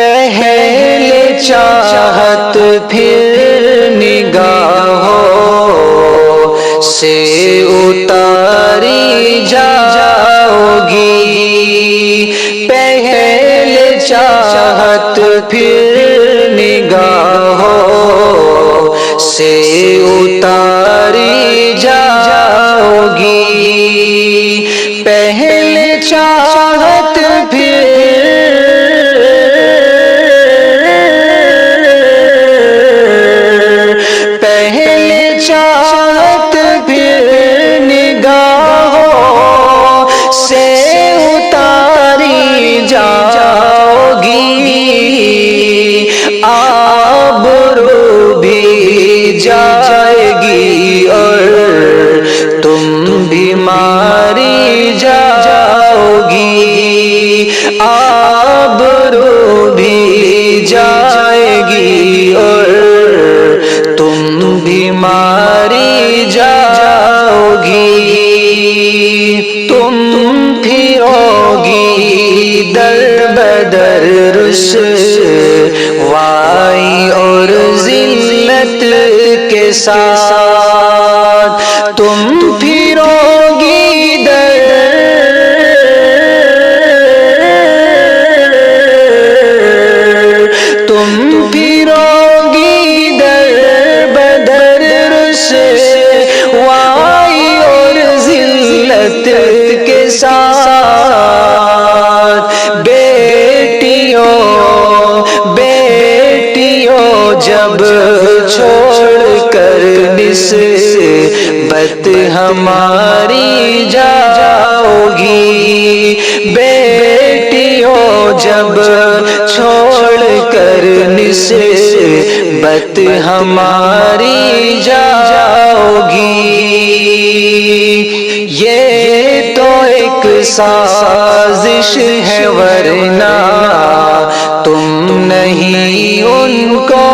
پہلے چاہت پھر نگاہوں سے اتاری جاؤ گی، پہلے چاہت پھر نگاہوں سے اتاری جاؤ گی، پہلے چاہت پھر چاہت پھر نگاہوں سے اتاری جاؤ گی، آبرو بھی جائے گی اور تم بھی ماری جاؤ گی، آبرو بھی جائے گی اور تم بھی ماری جاؤ گی، تم پھرو گی در بدر رسوائی اور ذلت کے ساتھ، تم پھرو گی تم پھرو گی در بدر رسوائی اور ذلت کے ساتھ، بیٹیوں جب چھوڑ کر نسبت ہماری جاؤ گی، بیٹیوں جب چھوڑ کر نسبت ہماری جاؤ گی، یہ تو ایک سازش ہے ورنہ تم نہیں ان کو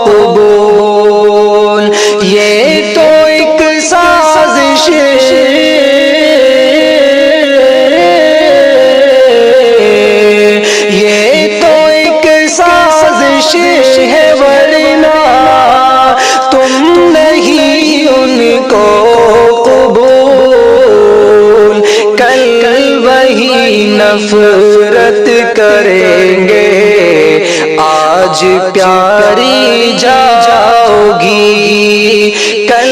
قبول، یہ تو ایک سازش ہے ورنہ تم نہیں ان کو قبول، کل وہی نفرت کریں گے، آج پیاری جاؤ گی، کل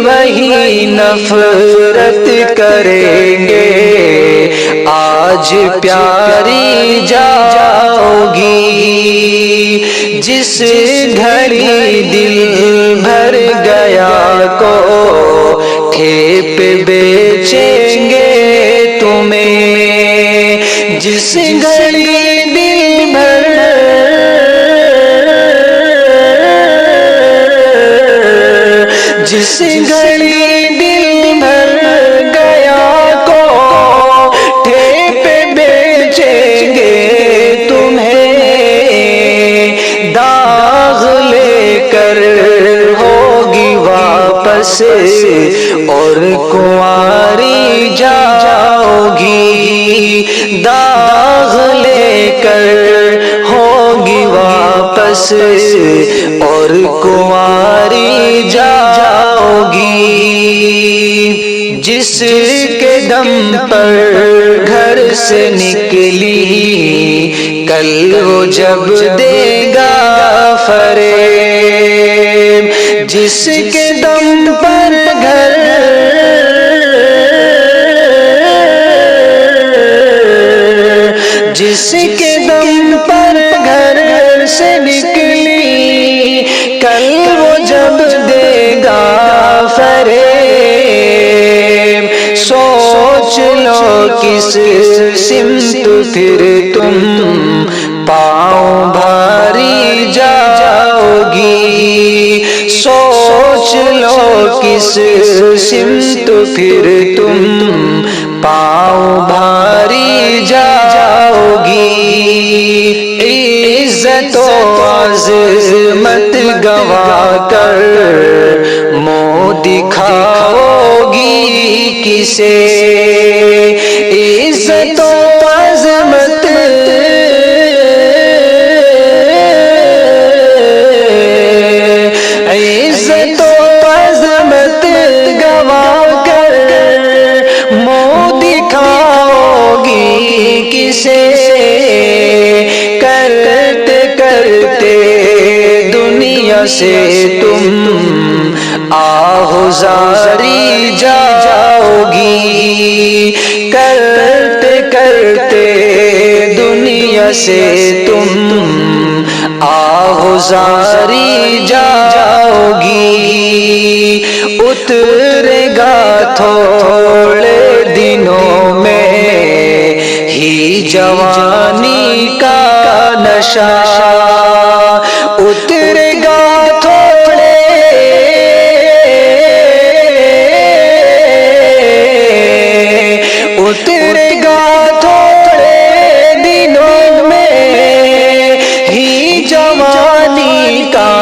وہی نفرت کریں گے، آج پیاری جاؤ گی، جس گھڑی دل بھر گیا کو ٹھیپ بیچیں گے تمہیں، جس گھڑی دل بھر جس گھڑی دل بھر گیا کو ٹھیپ بیچیں گے تمہیں، داغ لے کر ہوگی واپس اور کنواری جاؤ گی، داغ لے کر ہوگی واپس اور کنواری جاؤ گی، جس کے دم پر گھر سے نکلی کل وہ جب دے گا فریب، جس کے دم پر گھر جس کے دم پر گھر سے نکلی کل وہ جب دے گا فریب، سوچ لو کس سمت پھر تم پاؤں بھاری جاؤ گی، سوچ لو کس سمت پھر تم پاؤں بھاری جاؤ گی، عزت و عظمت گوا کر منہ دکھاؤ گی کسے، عزت و عظمت دنیا سے تم آہوزاری جاؤ گی، کرتے کرتے دنیا سے تم آہوزاری جاؤ گی، اترے گا تھوڑے دنوں میں ہی جوانی کا نشہ، اترے گا تھوڑے اترے گا تھوڑے دنوں میں ہی جوانی کا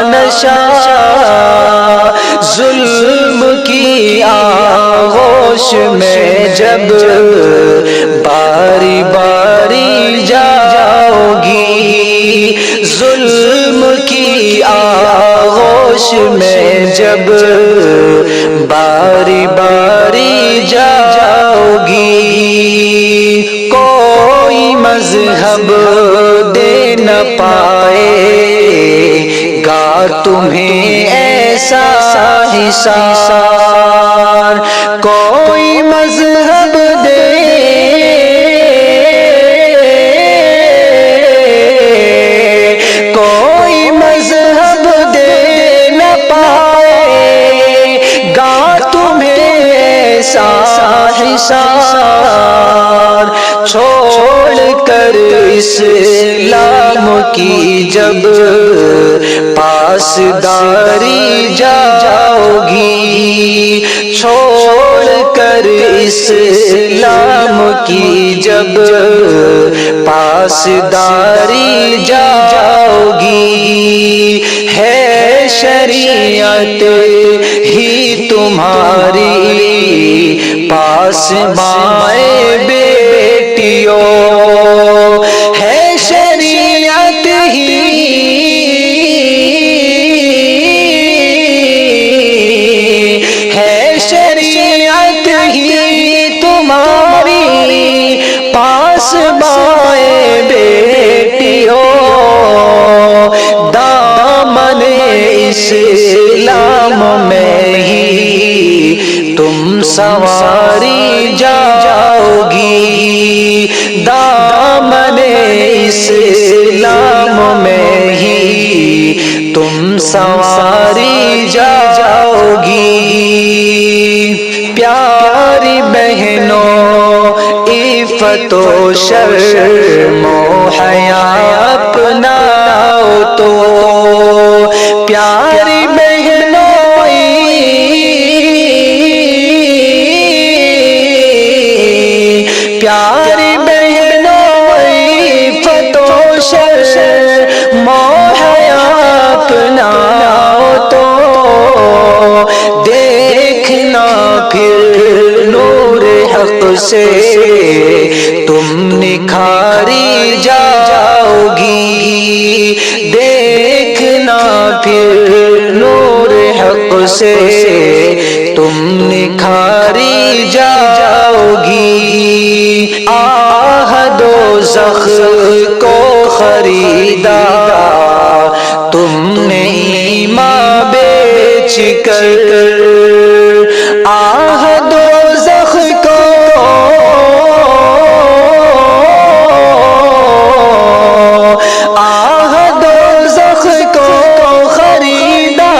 نشہ، ظلم کی آغوش میں جب باری باری جاؤ گی، ظلم کی آغوش میں جب باری باری جاؤ گی، کوئی مذہب دے نہ پائے گا تمہیں ایسا حصار، کوئی مذہب دے کوئی مذہب دے نہ پائے گا تمہیں ایسا حصار، چھوڑ کر اسلام کی جب پاسداری جاؤ گی، چھوڑ کر اسلام کی جب پاسداری جاؤ گی، ہے شریعت ہی تمہاری پاس مائے بیٹیوں، ہے شریعت ہی ہے شریعت ہی تمہاری پاس مائے بیٹیوں، دامن اسلام میں ہی تم سواری جاؤ گی، دامن اسلام میں ہی تم سواری جاؤ گی، پیاری بہنوں عفت و شرم و حیا اپناؤ تو، پیاری بہنوں پیاری بہنوں عفت و شرم و حیا اپناؤ تو، دیکھنا پھر نور حق سے تم نکھاری جاؤ گی، دیکھنا پھر نور حق سے تم نکھاری جاؤ گی، آہ دوزخ کو خریدا تم نے ایمان بیچ کر، آہ دوزخ کو آہ دوزخ کو خریدا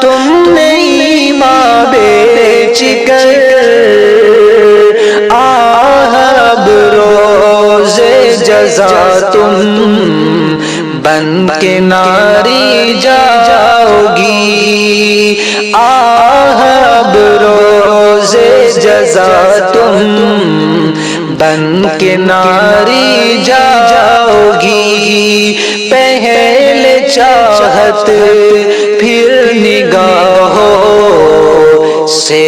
تم نے ایمان بیچ کر، آہ اب روز جزا تم بن کے ناری جاؤ گی، آہ اب روز جزا تم بن کے ناری جاؤ گی، پہلے چاہت پھر نگاہوں سے